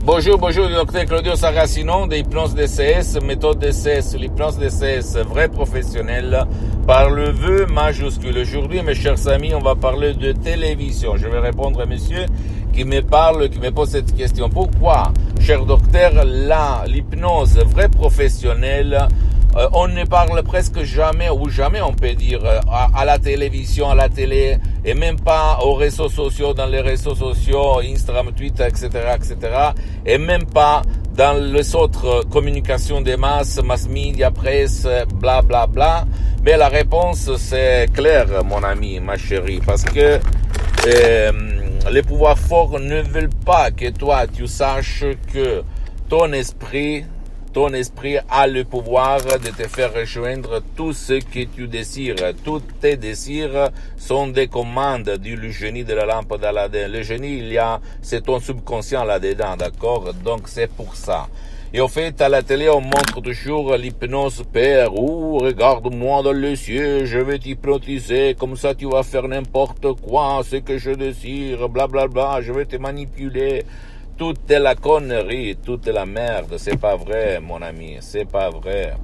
Bonjour, docteur Claudio Saracino de Hypnose DCS, méthode DCS, l'hypnose DCS, vrai professionnel, par le vœu majuscule. Aujourd'hui, mes chers amis, on va parler de télévision. Je vais répondre à monsieur qui me pose cette question. Pourquoi, cher docteur, l'hypnose vrai professionnelle, on ne parle presque jamais, ou jamais on peut dire, à la télévision, à la télé, et même pas aux réseaux sociaux, dans les réseaux sociaux, Instagram, Twitter, etc., et même pas dans les autres communications des masses media, presse, bla bla bla. Mais la réponse c'est clair, mon ami, ma chérie, parce que les pouvoirs forts ne veulent pas que toi tu saches que ton esprit a le pouvoir de te faire rejoindre tout ce que tu désires. Tous tes désirs sont des commandes du génie de la lampe d'Aladin. Le génie, c'est ton subconscient là-dedans, d'accord? Donc c'est pour ça. Et au fait, à la télé, on montre toujours l'hypnose père. Regarde-moi dans les yeux, je vais t'hypnotiser, comme ça tu vas faire n'importe quoi, ce que je désire, blablabla, bla bla, je vais te manipuler. Tout est la connerie, tout est la merde, c'est pas vrai, mon ami, c'est pas vrai.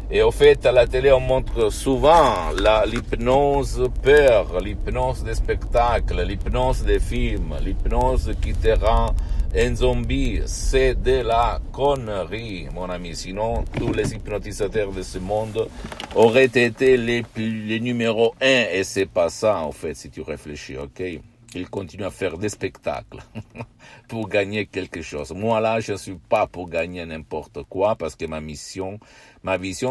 Et au fait, à la télé, on montre souvent l'hypnose peur, l'hypnose des spectacles, l'hypnose des films, l'hypnose qui te rend un zombie. C'est de la connerie, mon ami. Sinon, tous les hypnotisateurs de ce monde auraient été les numéro 1, et c'est pas ça, en fait, si tu réfléchis, ok? Ils continuent à faire des spectacles pour gagner quelque chose. Moi, là, je ne suis pas pour gagner n'importe quoi, parce que ma vision,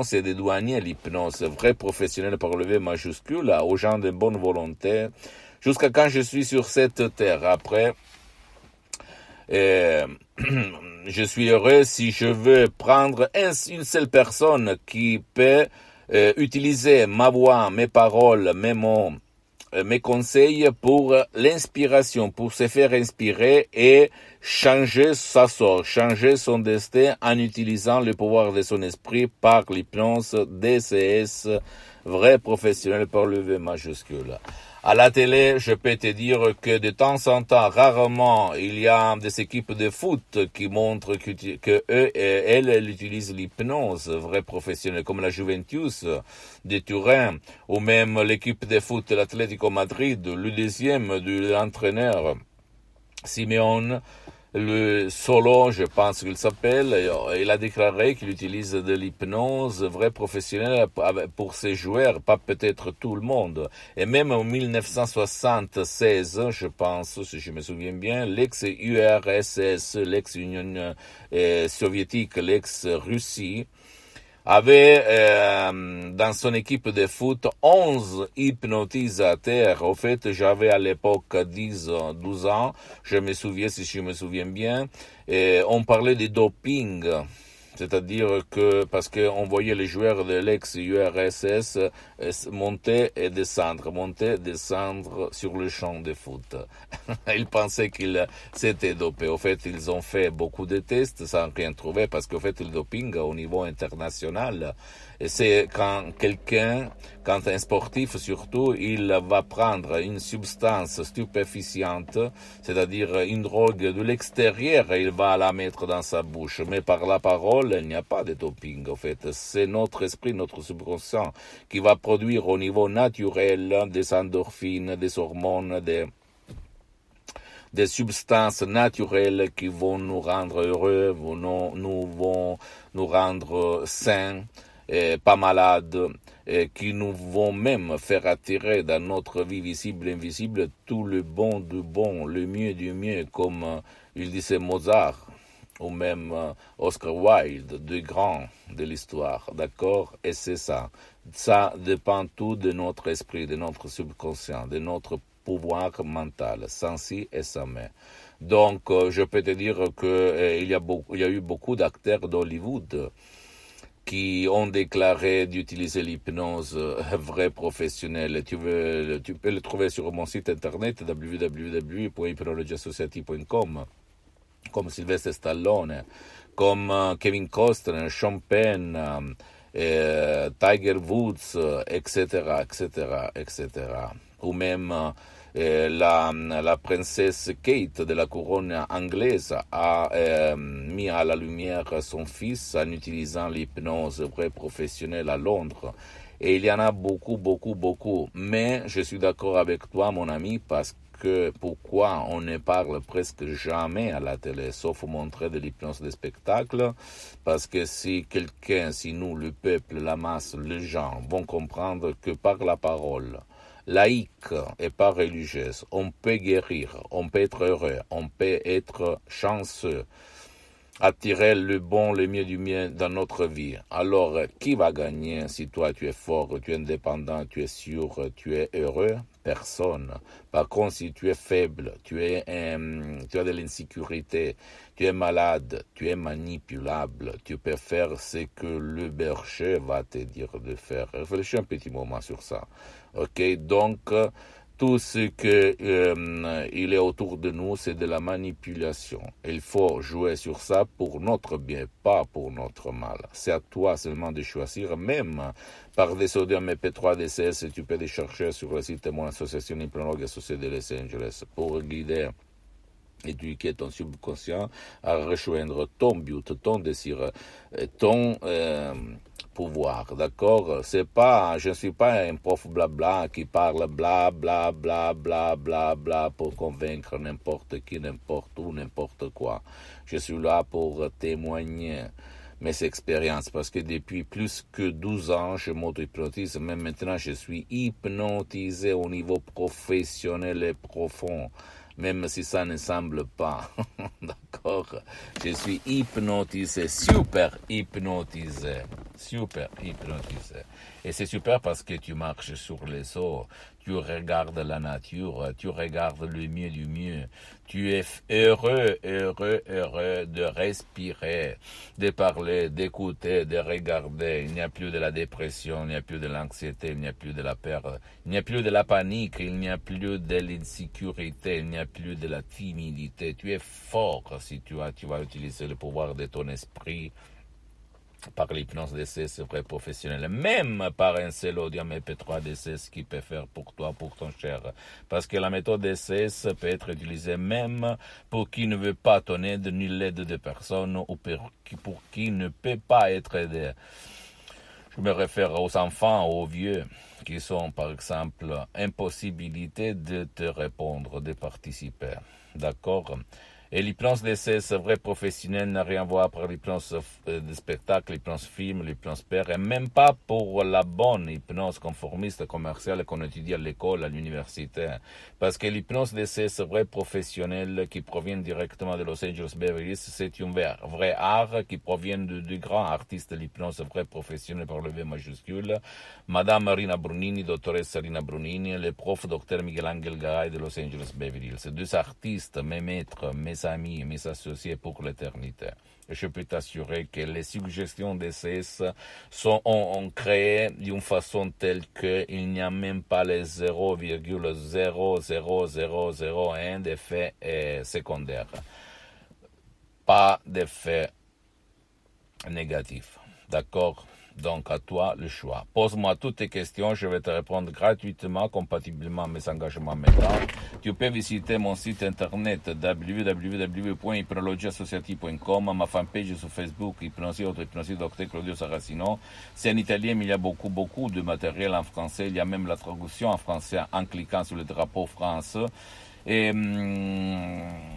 c'est de douanier l'hypnose vrai professionnel par le V majuscule aux gens de bonne volonté, jusqu'à quand je suis sur cette terre. Après, je suis heureux si je veux prendre une seule personne qui peut utiliser ma voix, mes paroles, mes mots, mes conseils pour l'inspiration, pour se faire inspirer et changer sa sorte, changer son destin en utilisant le pouvoir de son esprit par l'hypnose DCS, vrai professionnel par le V majuscule. À la télé, je peux te dire que de temps en temps, rarement, il y a des équipes de foot qui montrent elles utilisent l'hypnose vrai professionnel, comme la Juventus de Turin, ou même l'équipe de foot de l'Atlético Madrid, le deuxième de l'entraîneur Simeone, le Solo, je pense qu'il s'appelle, il a déclaré qu'il utilise de l'hypnose vrai professionnelle pour ses joueurs, pas peut-être tout le monde. Et même en 1976, je pense, si je me souviens bien, l'ex-URSS, l'ex-Union soviétique, l'ex-Russie, avait dans son équipe de foot 11 hypnotisateurs. Au fait, j'avais à l'époque 12 ans, je me souviens, si je me souviens bien, on parlait de doping. C'est-à-dire que, parce qu'on voyait les joueurs de l'ex-URSS monter et descendre sur le champ de foot. Ils pensaient qu'ils s'étaient dopés. Au fait, ils ont fait beaucoup de tests sans rien trouver, parce qu'au fait, le doping au niveau international, c'est quand un sportif surtout, il va prendre une substance stupéfiante, c'est-à-dire une drogue de l'extérieur, et il va la mettre dans sa bouche. Mais par la parole, il n'y a pas de doping, en fait. C'est notre esprit, notre subconscient, qui va produire au niveau naturel des endorphines, des hormones, des substances naturelles qui vont nous rendre heureux, vont nous rendre sains, pas malades, qui nous vont même faire attirer dans notre vie visible et invisible tout le bon du bon, le mieux du mieux, comme il disait Mozart, ou même Oscar Wilde, deux grands de l'histoire, d'accord? Et c'est ça. Ça dépend tout de notre esprit, de notre subconscient, de notre pouvoir mental, sans si et sans mais. Donc, je peux te dire que il y a eu beaucoup d'acteurs d'Hollywood qui ont déclaré d'utiliser l'hypnose vrai professionnelle. Tu peux le trouver sur mon site internet www.hypnologiassociative.com, comme Sylvester Stallone, comme Kevin Costner, Sean Penn, Tiger Woods, etc., etc., etc. Ou même La princesse Kate de la couronne anglaise a mis à la lumière son fils en utilisant l'hypnose vraie professionnelle à Londres. Et il y en a beaucoup, beaucoup, beaucoup. Mais je suis d'accord avec toi, mon ami, parce que pourquoi on ne parle presque jamais à la télé, sauf montrer de l'hypnose de spectacle, parce que si nous, le peuple, la masse, les gens, vont comprendre que par la parole, laïque et pas religieuse, on peut guérir, on peut être heureux, on peut être chanceux, attirer le bon, le mieux du mieux dans notre vie. Alors, qui va gagner si toi tu es fort, tu es indépendant, tu es sûr, tu es heureux? Personne. Par contre, si tu es faible, tu as de l'insécurité, tu es malade, tu es manipulable, tu peux faire ce que le berger va te dire de faire. Réfléchis un petit moment sur ça. Ok, donc tout ce il est autour de nous, c'est de la manipulation. Il faut jouer sur ça pour notre bien, pas pour notre mal. C'est à toi seulement de choisir, même par des audios MP3 DCS, tu peux les chercher sur le site de mon association hypnologue associée de Los Angeles pour guider éduquer ton subconscient à rejoindre ton but, ton désir, ton pouvoir, d'accord? Je ne suis pas un prof blabla qui parle bla bla bla bla bla bla pour convaincre n'importe qui, n'importe où, n'importe quoi. Je suis là pour témoigner mes expériences parce que depuis plus que 12 ans, je m'auto-hypnotise, même maintenant je suis hypnotisé au niveau professionnel et profond. Même si ça ne semble pas, d'accord? Je suis hypnotisé, super hypnotisé. Et c'est super parce que tu marches sur les eaux, tu regardes la nature, tu regardes le mieux du mieux. Tu es heureux de respirer, de parler, d'écouter, de regarder. Il n'y a plus de la dépression, il n'y a plus de l'anxiété, il n'y a plus de la peur, il n'y a plus de la panique, il n'y a plus de l'insécurité, il n'y a plus de la timidité. Tu es fort si tu vas utiliser le pouvoir de ton esprit par l'hypnose DCS vrai professionnel, même par un seul audio MP3 DCS qui peut faire pour toi, pour ton cher. Parce que la méthode DCS peut être utilisée même pour qui ne veut pas ton aide ni l'aide de personne ou pour qui ne peut pas être aidé. Je me réfère aux enfants, aux vieux qui sont par exemple impossibilités de te répondre, de participer. D'accord? Et l'hypnose DCS vrai professionnel n'a rien à voir pour l'hypnose de spectacle, l'hypnose film, l'hypnose père, et même pas pour la bonne hypnose conformiste commerciale qu'on étudie à l'école, à l'université. Parce que l'hypnose DCS vrai professionnel qui provient directement de Los Angeles Beverly Hills, c'est un vrai art qui provient du grand artiste de l'hypnose vrai professionnel par le V majuscule, Madame Rina Brunini, doctoresse Rina Brunini, le prof Dr Miguel Angel Garay de Los Angeles Beverly Hills. Deux artistes, mes maîtres, mes amis et mes associés pour l'éternité. Et je peux t'assurer que les suggestions DCS ont créé d'une façon telle qu'il n'y a même pas les 0,00001 d'effet secondaire. Pas d'effet négatif. D'accord? Donc, à toi le choix. Pose-moi toutes tes questions, je vais te répondre gratuitement, compatiblement à mes engagements mentaux. Tu peux visiter mon site internet www.hypnologieassociative.com, ma fanpage sur Facebook, Hypnosie, auto-hypnosie, Dr Claudio Saracino. C'est en italien, mais il y a beaucoup de matériel en français. Il y a même la traduction en français en cliquant sur le drapeau France. Et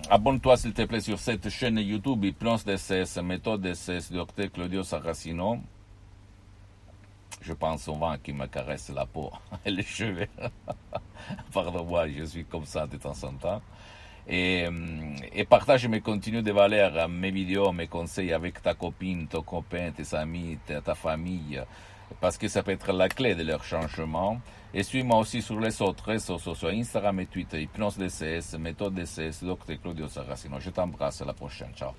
abonne-toi s'il te plaît sur cette chaîne YouTube, Hypnose DCS, méthode DCS, Dr Claudio Saracino. Je pense au vent qui me caresse la peau et les cheveux. Pardon-moi, je suis comme ça de temps en temps. Et partage mes contenus de valeur, mes vidéos, mes conseils avec ta copine, ton copain, tes amis, ta famille, parce que ça peut être la clé de leur changement. Et suis-moi aussi sur les autres réseaux sociaux, Instagram et Twitter, Hypnose DCS, méthode DCS, Dr Claudio Saracino. Je t'embrasse, à la prochaine, ciao.